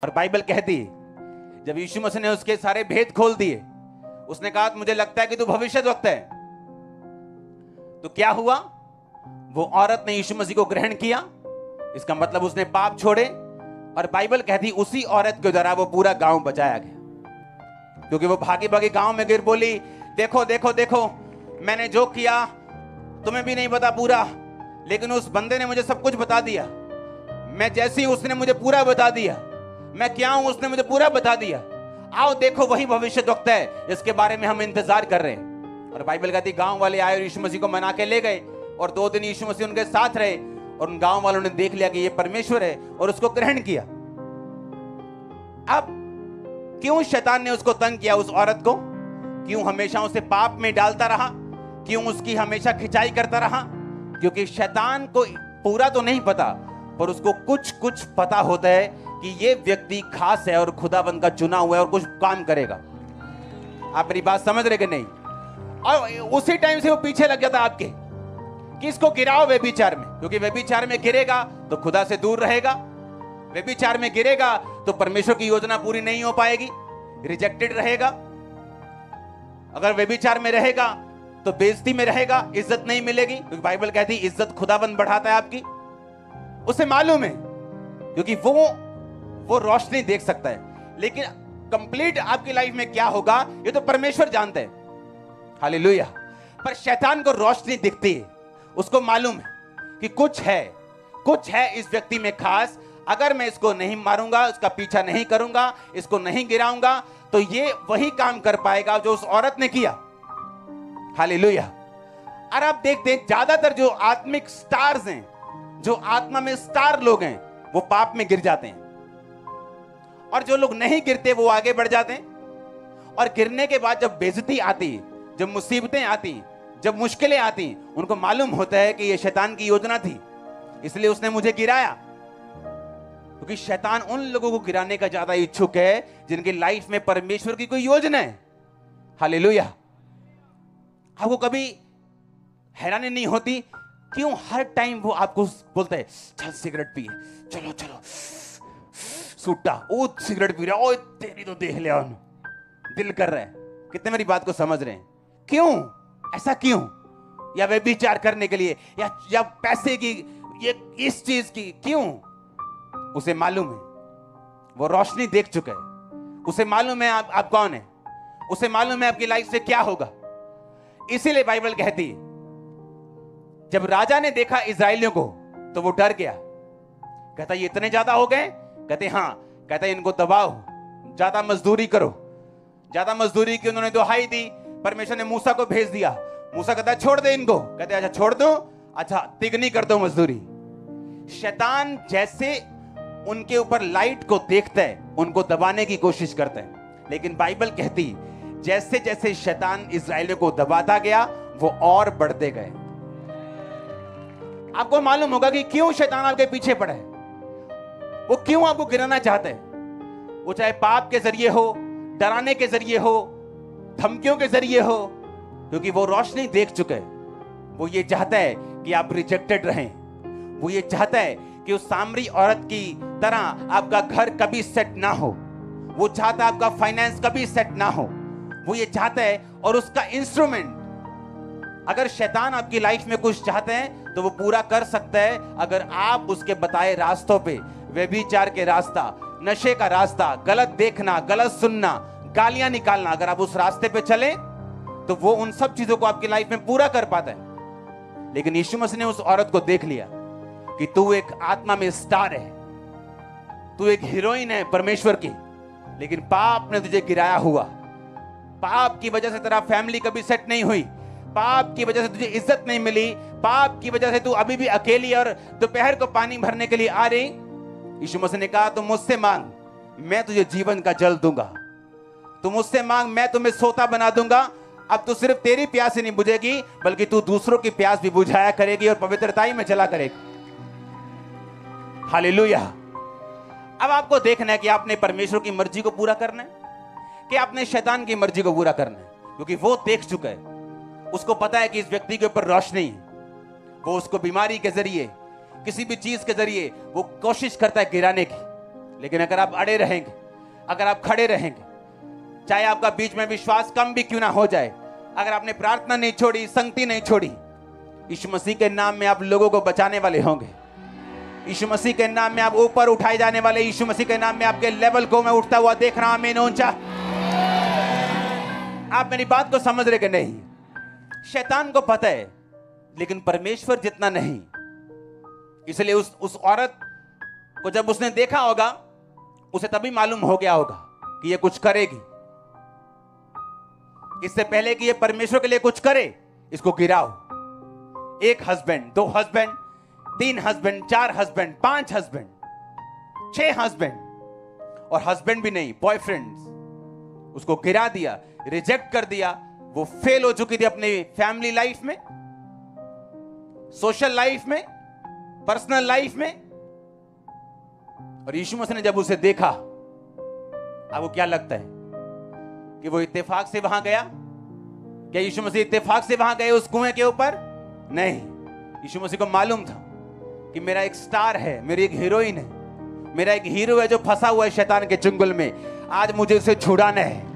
और बाइबल कहती है जब यीशु मसीह ने उसके सारे भेद खोल दिए, उसने कहा मुझे लगता है कि तू भविष्यद्वक्ता है। तो क्या हुआ? वो औरत ने यीशु मसीह को ग्रहण किया, इसका मतलब उसने पाप छोड़े। और बाइबल कहती उसी औरत के द्वारा वो पूरा गांव बचाया गया, क्योंकि वो भागी भागी गांव में गिर बोली, देखो देखो देखो मैंने जो किया तुम्हें भी नहीं पता पूरा, लेकिन उस बंदे ने मुझे सब कुछ बता दिया। मैं जैसी उसने मुझे पूरा बता दिया, मैं क्या हूं उसने मुझे पूरा बता दिया। आओ देखो वही भविष्यद्वक्ता है जिसके बारे में हम इंतजार कर रहे हैं। और बाइबल कहती गांव वाले आए और यीशु मसीह को मना के ले गए, और 2 दिन यीशु मसीह उनके साथ रहे, और उन गांव वालों ने देख लिया कि ये परमेश्वर है और उसको ग्रहण किया। अब क्यों शैतान ने उसको तंग किया, उस औरत को? क्यों हमेशा उसे पाप में डालता रहा? क्यों उसकी हमेशा खिंचाई करता रहा? क्योंकि शैतान को पूरा तो नहीं पता, पर उसको कुछ कुछ पता होता है कि ये व्यक्ति खास है और खुदाबंद का चुना हुआ है और कुछ काम करेगा। आप मेरी बात समझ रहे कि नहीं? और उसी टाइम से वो पीछे लग जाता आपके कि इसको गिराओ व्यभिचार में, क्योंकि व्यभिचार में गिरेगा तो खुदा से दूर रहेगा, व्यभिचार में गिरेगा तो परमेश्वर की योजना पूरी नहीं हो पाएगी, रिजेक्टेड रहेगा। अगर व्यभिचार में रहेगा तो बेइज्जती में रहेगा, इज्जत नहीं मिलेगी, क्योंकि बाइबल कहती है इज्जत खुदाबंद बढ़ाता है आपकी। उसे मालूम है, क्योंकि वो रोशनी देख सकता है, लेकिन कंप्लीट आपकी लाइफ में क्या होगा ये तो परमेश्वर जानते हैं। हालेलुया। पर शैतान को रोशनी दिखती है, उसको मालूम है कि कुछ है इस व्यक्ति में खास। अगर मैं इसको नहीं मारूंगा, इसका पीछा नहीं करूंगा, इसको नहीं गिराऊंगा, तो ये वही काम कर पाएगा जो उस औरत ने किया। हालेलुया। और आप देखते हैं ज्यादातर जो आत्मिक स्टार्स हैं, जो आत्मा में स्टार लोग हैं, वो पाप में गिर जाते हैं, और जो लोग नहीं गिरते वो आगे बढ़ जाते हैं। और गिरने के बाद जब बेइज्जती आती, जब मुसीबतें आती, जब मुश्किलें आती, उनको मालूम होता है कि ये शैतान की योजना थी, इसलिए उसने मुझे गिराया। क्योंकि शैतान उन लोगों को गिराने का ज्यादा इच्छुक है जिनकी लाइफ में परमेश्वर की कोई योजना है। हालेलुया। आपको कभी हैरानी नहीं होती क्यों हर टाइम वो आपको बोलता है चल सिगरेट पिए, चलो चलो सूटा, ओ सिगरेट पी रहा, ओ तेरी तो देख लिया, दिल कर रहा है। कितने मेरी बात को समझ रहे हैं? क्यों ऐसा? क्यों? या व्यभिचार करने के लिए, या पैसे की, ये इस चीज की, क्यों? उसे मालूम है, वो रोशनी देख चुका है, उसे मालूम है आप कौन है, उसे मालूम है आपकी लाइफ से क्या होगा। इसीलिए बाइबल कहती है जब राजा ने देखा इजराइलियों को तो वो डर गया। कहता ये इतने ज्यादा हो गए? कहते हाँ। कहता इनको दबाओ, ज्यादा मजदूरी करो। ज्यादा मजदूरी की उन्होंने दुहाई दी। परमेश्वर ने मूसा को भेज दिया। मूसा कहता है छोड़ दे इनको। कहते अच्छा छोड़ दो, अच्छा तिगनी कर दो मजदूरी। शैतान जैसे उनके ऊपर लाइट को देखता है, उनको दबाने की कोशिश करता है। लेकिन बाइबल कहती जैसे जैसे शैतान इजराइलियों को दबाता गया वो और बढ़ते गए। आपको मालूम होगा कि क्यों शैतान आपके पीछे पड़ा है, वो क्यों आपको गिराना चाहता है। वो चाहे पाप के जरिए हो, डराने के जरिए हो, धमकियों के जरिए हो, क्योंकि वो रोशनी देख चुके हैं। वो ये चाहता है कि आप रिजेक्टेड रहें। वो ये चाहता है कि उस सामरी औरत की तरह आपका घर कभी सेट ना हो। वो चाहता है आपका फाइनेंस कभी सेट ना हो। वो ये चाहता है, और उसका इंस्ट्रूमेंट, अगर शैतान आपकी लाइफ में कुछ चाहते हैं तो वो पूरा कर सकता है अगर आप उसके बताए रास्तों पे, व्यभिचार के रास्ता, नशे का रास्ता, गलत देखना, गलत सुनना, गालियां निकालना, अगर आप उस रास्ते पे चले तो वो उन सब चीजों को आपकी लाइफ में पूरा कर पाता है। लेकिन यीशु मसीह ने उस औरत को देख लिया कि तू एक आत्मा में स्टार है, तू एक हीरोइन है परमेश्वर की, लेकिन पाप ने तुझे गिराया हुआ। पाप की वजह से तेरा फैमिली कभी सेट नहीं हुई, पाप की वजह से तुझे इज्जत नहीं मिली, पाप की वजह से तू अभी भी अकेली और दोपहर को पानी भरने के लिए आ रही। यीशु मसीह ने कहा तुम मुझसे मांग, मैं तुझे जीवन का जल दूंगा। तुम मुझसे मांग, मैं तुम्हें सोता बना दूंगा। अब तो सिर्फ तेरी प्यास ही नहीं बुझेगी, बल्कि तू दूसरों की प्यास भी बुझाया करेगी और पवित्रताई में चला करेगी। हालेलुया। अब आपको देखना है कि आपने परमेश्वर की मर्जी को पूरा करना है कि आपने शैतान की मर्जी को पूरा करना है, क्योंकि वो देख चुका है। उसको पता है कि इस व्यक्ति के ऊपर रोशनी है। वो उसको बीमारी के जरिए, किसी भी चीज के जरिए वो कोशिश करता है गिराने की। लेकिन अगर आप अड़े रहेंगे, अगर आप खड़े रहेंगे, चाहे आपका बीच में विश्वास कम भी क्यों ना हो जाए, अगर आपने प्रार्थना नहीं छोड़ी, संगति नहीं छोड़ी, यीशु मसीह के नाम में आप लोगों को बचाने वाले होंगे। यीशु मसीह के नाम में आप ऊपर उठाए जाने वाले। यीशु मसीह के नाम में आपके लेवल को मैं उठता हुआ देख रहा हूं। आमीन। ऊंचा। आप मेरी बात को समझ रहे कि नहीं? शैतान को पता है, लेकिन परमेश्वर जितना नहीं। इसलिए उस औरत को जब उसने देखा होगा, उसे तभी मालूम हो गया होगा कि ये कुछ करेगी। इससे पहले कि ये परमेश्वर के लिए कुछ करे, इसको गिराओ। 1 husband, 2 husband, 3 husband, 4 husband, 5 husband, 6 husband, और हस्बैंड भी नहीं, बॉयफ्रेंड्स, उसको गिरा दिया, रिजेक्ट कर दिया। वो फेल हो चुकी थी अपनी फैमिली लाइफ में, सोशल लाइफ में, पर्सनल लाइफ में। और यीशु मसीह ने जब उसे देखा, आपको क्या लगता है कि वो इत्तेफाक से वहां गया? क्या यीशु मसीह इत्तेफाक से वहां गए उस कुएं के ऊपर? नहीं। यीशु मसीह को मालूम था कि मेरा एक स्टार है, मेरी एक हीरोइन है, मेरा एक हीरो है जो फंसा हुआ है शैतान के चुंगल में। आज मुझे उसे छुड़ाना है।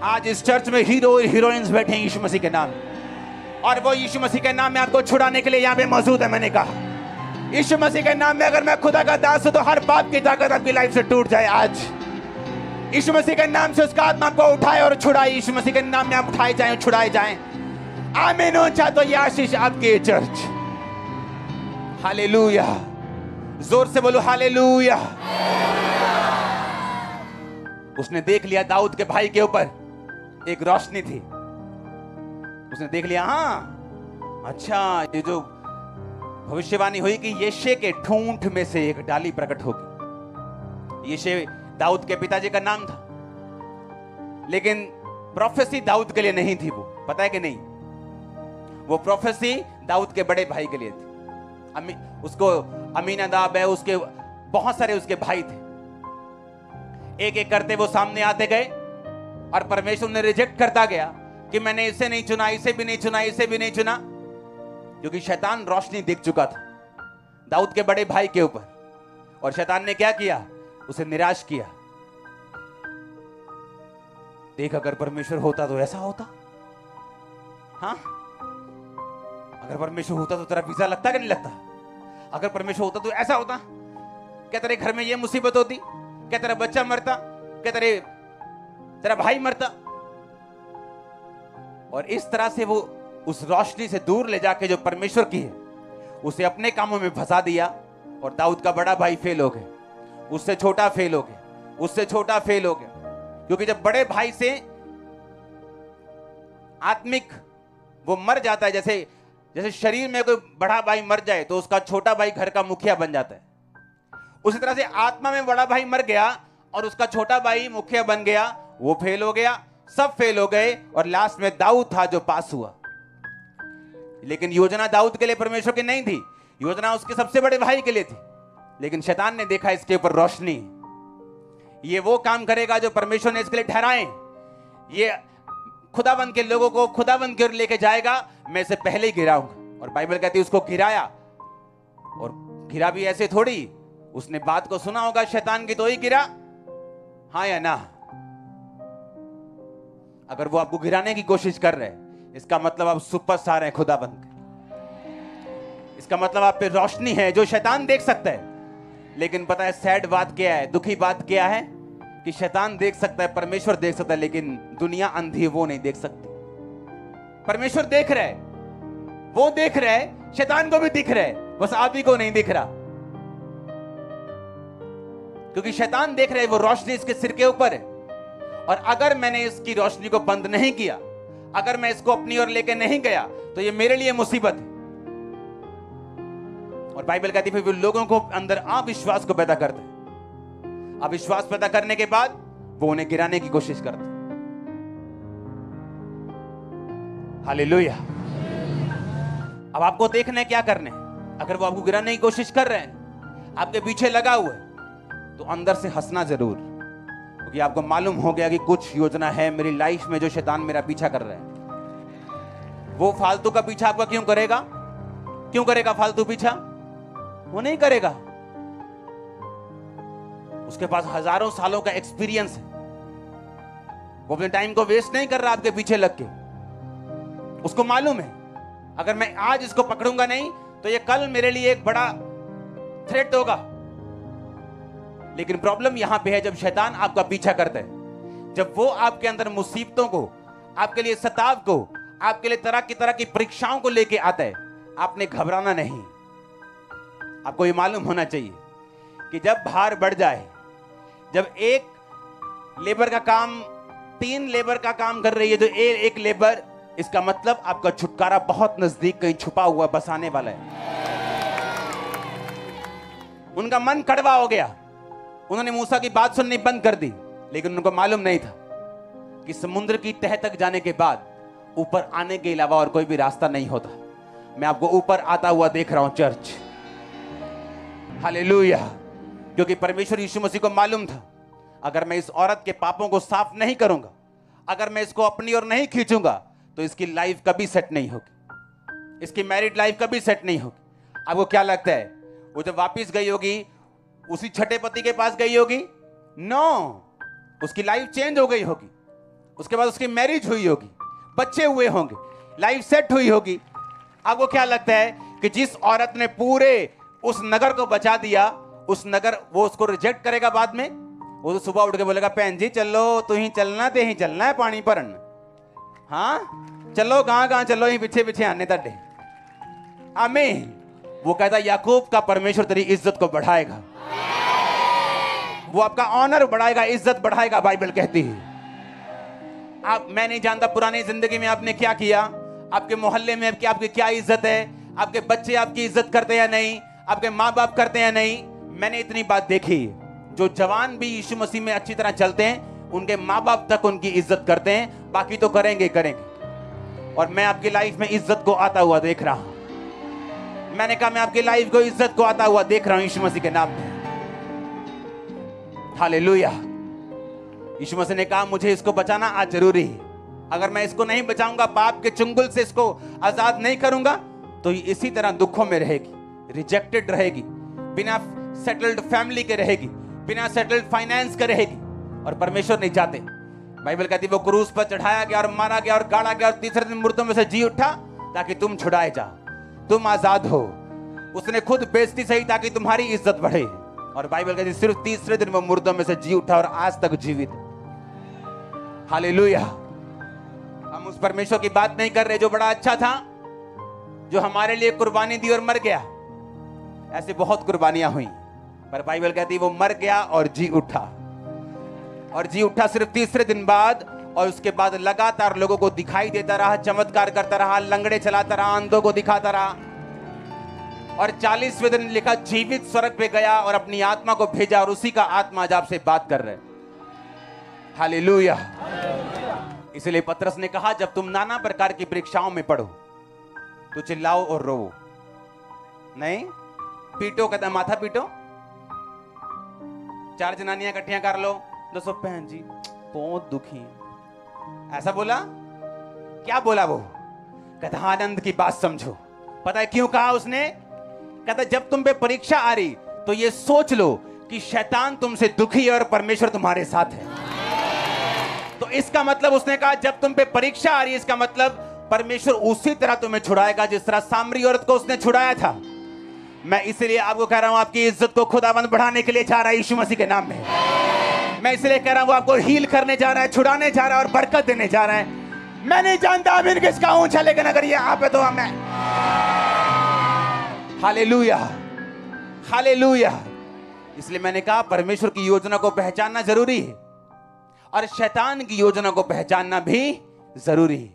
आज इस चर्च में हीरो और हीरोइंस बैठे हैं यीशु मसीह के नाम, और वो यीशु मसीह के नाम में आपको छुड़ाने के लिए यहाँ पे मौजूद है। मैंने कहा यीशु मसीह के नाम में अगर मैं खुदा का दास हूं तो हर पाप की ताकत आपकी लाइफ से टूट जाए। आज यीशु मसीह के नाम से उसका आत्मा को उठाए और छुड़ाए। यीशु मसीह के नाम में आप उठाए जाएं, छुड़ाए जाएं। आमीन। ऊंचा। तो ये आशीष आपकी चर्च। हालेलुया। जोर से बोलो हालेलुया। उसने देख लिया दाऊद के भाई के ऊपर एक रोशनी थी। उसने देख लिया, हाँ अच्छा, ये जो भविष्यवाणी हुई कि यिशै के ठूंठ में से एक डाली प्रकट होगी। यिशै दाऊद के पिताजी का नाम था, लेकिन प्रोफेसी दाऊद के लिए नहीं थी। वो पता है कि नहीं? वो प्रोफेसी दाऊद के बड़े भाई के लिए थी। उसको अमीनादाब है, उसके बहुत सारे उसके भाई थे। एक एक करते वो सामने आते गए, और परमेश्वर ने रिजेक्ट करता गया कि मैंने इसे नहीं चुना, इसे भी नहीं चुना, इसे भी नहीं चुना, क्योंकि शैतान रोशनी देख चुका था दाऊद के बड़े भाई के ऊपर। और शैतान ने क्या किया? उसे निराश किया। देख, अगर परमेश्वर होता तो ऐसा होता। हाँ, अगर परमेश्वर होता तो तेरा वीजा लगता कि नहीं लगता? अगर परमेश्वर होता तो ऐसा होता। क्या तेरे घर में ये मुसीबत होती? क्या तेरा बच्चा मरता? क्या तेरा भाई मरता? और इस तरह से वो उस रोशनी से दूर ले जाके जो परमेश्वर की है, उसे अपने कामों में फंसा दिया। और दाऊद का बड़ा भाई फेल हो गया, उससे छोटा फेल हो गया, उससे छोटा फेल हो गया। क्योंकि जब बड़े भाई से आत्मिक वो मर जाता है, जैसे शरीर में कोई बड़ा भाई मर जाए तो उसका छोटा भाई घर का मुखिया बन जाता है, उसी तरह से आत्मा में बड़ा भाई मर गया और उसका छोटा भाई मुखिया बन गया। वो फेल हो गया, सब फेल हो गए, और लास्ट में दाऊद था जो पास हुआ। लेकिन योजना दाऊद के लिए परमेश्वर की नहीं थी, योजना उसके सबसे बड़े भाई के लिए थी। लेकिन शैतान ने देखा इसके ऊपर रोशनी, ये वो काम करेगा जो परमेश्वर ने इसके लिए ठहराए, ये खुदाबंद के लोगों को खुदाबंद की ओर लेके जाएगा, मैं इसे पहले ही गिराऊंगा। और बाइबल कहती है उसको गिराया, और गिरा भी ऐसे थोड़ी, उसने बात को सुना होगा शैतान की तो ही गिरा। हाँ या ना? अगर वो आपको गिराने की कोशिश कर रहे हैं, इसका मतलब आप सुपरस्टार हैं खुदाबंद के। इसका मतलब आप पे रोशनी है जो शैतान देख सकता है। लेकिन पता है सैड बात क्या है, दुखी बात क्या है, कि शैतान देख सकता है, परमेश्वर देख सकता है, लेकिन दुनिया अंधी, वो नहीं देख सकती। परमेश्वर देख रहा है, वो देख रहा है, शैतान को भी दिख रहा है, बस आप ही को नहीं दिख रहा। क्योंकि शैतान देख रहा है वो रोशनी इसके सिर के ऊपर है, और अगर मैंने इसकी रोशनी को बंद नहीं किया, अगर मैं इसको अपनी ओर लेके नहीं गया, तो ये मेरे लिए मुसीबत है। और बाइबल कहती है फिर लोगों को अंदर अविश्वास को पैदा करते हैं। अविश्वास पैदा करने के बाद वो उन्हें गिराने की कोशिश करते। हालेलुया। अब आपको देखना है क्या करने। अगर वो आपको गिराने की कोशिश कर रहे हैं, आपके पीछे लगा हुआ है, तो अंदर से हंसना जरूर, क्योंकि आपको मालूम हो गया कि कुछ योजना है मेरी लाइफ में जो शैतान मेरा पीछा कर रहा है। वो फालतू का पीछा आपका क्यों करेगा? क्यों करेगा फालतू पीछा? वो नहीं करेगा। उसके पास हजारों सालों का एक्सपीरियंस है। वो अपने टाइम को वेस्ट नहीं कर रहा आपके पीछे लग के। उसको मालूम है अगर मैं आज इसको पकड़ूंगा नहीं तो ये कल मेरे लिए एक बड़ा थ्रेट होगा। लेकिन प्रॉब्लम यहां पे है जब शैतान आपका पीछा करता है, जब वो आपके अंदर मुसीबतों को, आपके लिए सताव को, आपके लिए तरह की परीक्षाओं को लेके आता है, आपने घबराना नहीं। आपको ये मालूम होना चाहिए कि जब भार बढ़ जाए, जब एक लेबर का काम 3 लेबर का काम कर रही है तो एक लेबर, इसका मतलब आपका छुटकारा बहुत नजदीक कहीं छुपा हुआ बसाने वाला है। उनका मन कड़वा हो गया, उन्होंने मूसा की बात सुननी बंद कर दी, लेकिन उनको मालूम नहीं था कि समुद्र की तह तक जाने के बाद ऊपर आने के अलावा और कोई भी रास्ता नहीं होता। मैं आपको ऊपर आता हुआ देख रहा हूं चर्च, हालेलुया। क्योंकि परमेश्वर यीशु मसीह को मालूम था अगर मैं इस औरत के पापों को साफ नहीं करूंगा, अगर मैं इसको अपनी ओर नहीं खींचूंगा तो इसकी लाइफ कभी सेट नहीं होगी, इसकी मैरिड लाइफ कभी सेट नहीं होगी। आपको क्या लगता है वो जब वापस गई होगी उसी छठे पति के पास गई होगी? नो, उसकी लाइफ चेंज हो गई होगी। उसके बाद उसकी मैरिज हुई होगी, बच्चे हुए होंगे, लाइफ सेट हुई होगी। आपको क्या लगता है कि जिस औरत ने पूरे उस नगर को बचा दिया, उस नगर वो उसको रिजेक्ट करेगा बाद में? वो तो सुबह उठ के बोलेगा बहन जी चलो, तू ही चलना, ते ही चलना है पानी भरन, हाँ चलो कहां चलो, ही पीछे पीछे आने तड़े। आमीन। वो कहता याकूब का परमेश्वर तेरी इज्जत को बढ़ाएगा, वो आपका ऑनर बढ़ाएगा, इज्जत बढ़ाएगा, बाइबल कहती है। मैं नहीं जानता पुरानी जिंदगी में आपने क्या किया, आपके मोहल्ले में आपकी क्या इज्जत है, आपके बच्चे आपकी इज्जत करते या नहीं, आपके माँ बाप करते या नहीं। मैंने इतनी बात देखी, जो जवान भी यीशु मसीह में अच्छी तरह चलते हैं उनके माँ बाप तक उनकी इज्जत करते हैं, बाकी तो करेंगे। और मैं आपकी लाइफ में इज्जत को आता हुआ देख रहा हूं। मैंने कहा मैं आपकी लाइफ को इज्जत को आता हुआ देख रहा हूं यीशु मसीह के नाम में, हालेलुया। यीशु मसीह ने कहा मुझे इसको बचाना आज जरूरी है। अगर मैं इसको नहीं बचाऊंगा, पाप के चुंगल से इसको आजाद नहीं करूंगा, तो इसी तरह दुखों में रहेगी, रिजेक्टेड रहेगी, बिना सेटल्ड फैमिली के रहेगी, बिना सेटल्ड फाइनेंस के रहेगी। और परमेश्वर नहीं चाहते। बाइबल कहती वो क्रूस पर चढ़ाया गया और मारा गया और गाड़ा गया और तीसरे दिन मुर्दों में से जी उठा ताकि तुम छुड़ाए जाओ, तुम आजाद हो। उसने खुद बेइज्जती सही ताकि तुम्हारी इज्जत बढ़े। और बाइबल कहती सिर्फ तीसरे दिन वो मुर्दों में से जी उठा और आज तक जीवित, हालेलुया। हम उस परमेश्वर की बात नहीं कर रहे जो बड़ा अच्छा था, जो हमारे लिए कुर्बानी दी और मर गया। ऐसे बहुत कुर्बानियां हुई, पर बाइबल कहती वो मर गया और जी उठा, और जी उठा सिर्फ तीसरे दिन बाद। और उसके बाद लगातार लोगों को दिखाई देता रहा, चमत्कार करता रहा, लंगड़े चलाता रहा, अंधों को दिखाता रहा। और 40वें दिन लिखा जीवित स्वर्ग पे गया और अपनी आत्मा को भेजा, और उसी का आत्मा आज आपसे बात कर रहे, हालेलुया। इसलिए पतरस ने कहा जब तुम नाना प्रकार की परीक्षाओं में पढ़ो तो चिल्लाओ और रो नहीं, पीटो, कहता माथा पीटो। 4 जनानियां इकट्ठियां कर लो, दसो बहन जी बहुत दुखी है, ऐसा बोला? क्या बोला वो? कहता आनंद की बात समझो। पता है क्यों कहा उसने? कहता जब तुम पे परीक्षा आ रही तो ये सोच लो कि शैतान तुमसे दुखी है और परमेश्वर तुम्हारे साथ है। तो इसका मतलब उसने कहा जब तुम पे परीक्षा आ रही है, इसका मतलब परमेश्वर उसी तरह तुम्हें छुड़ाएगा जिस तरह सामरी औरत को उसने छुड़ाया था। मैं इसलिए आपको कह रहा हूं आपकी इज्जत को खुदावंद बढ़ाने के लिए जा रहा है यीशु मसीह के नाम में। मैं इसलिए कह रहा हूं वो आपको हील करने जा रहा है, छुड़ाने जा रहा है और बरकत देने जा रहा है। मैं नहीं जानता आमीन किसका ऊंचा, लेकिन अगर ये आप है तो मैं, हालेलुया, हालेलुया। इसलिए मैंने कहा परमेश्वर की योजना को पहचानना जरूरी है और शैतान की योजना को पहचानना भी जरूरी है।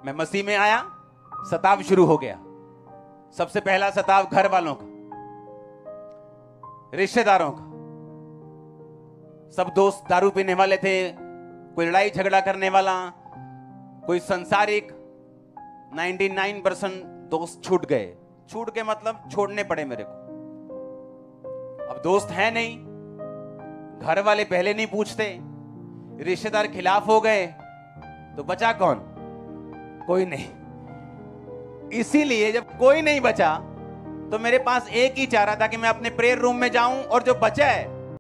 मैं मसीह में आया, सताव शुरू हो गया। सबसे पहला सताव घर वालों का, रिश्तेदारों का। सब दोस्त दारू पीने वाले थे, कोई लड़ाई झगड़ा करने वाला, कोई संसारिक। 99% दोस्त छूट गए। छूट के मतलब छोड़ने पड़े मेरे को। अब दोस्त है नहीं, घर वाले पहले नहीं पूछते, रिश्तेदार खिलाफ हो गए, तो बचा कौन? कोई नहीं। इसीलिए जब कोई नहीं बचा तो मेरे पास एक ही चारा था कि मैं अपने प्रेयर रूम में जाऊं और जो बचा है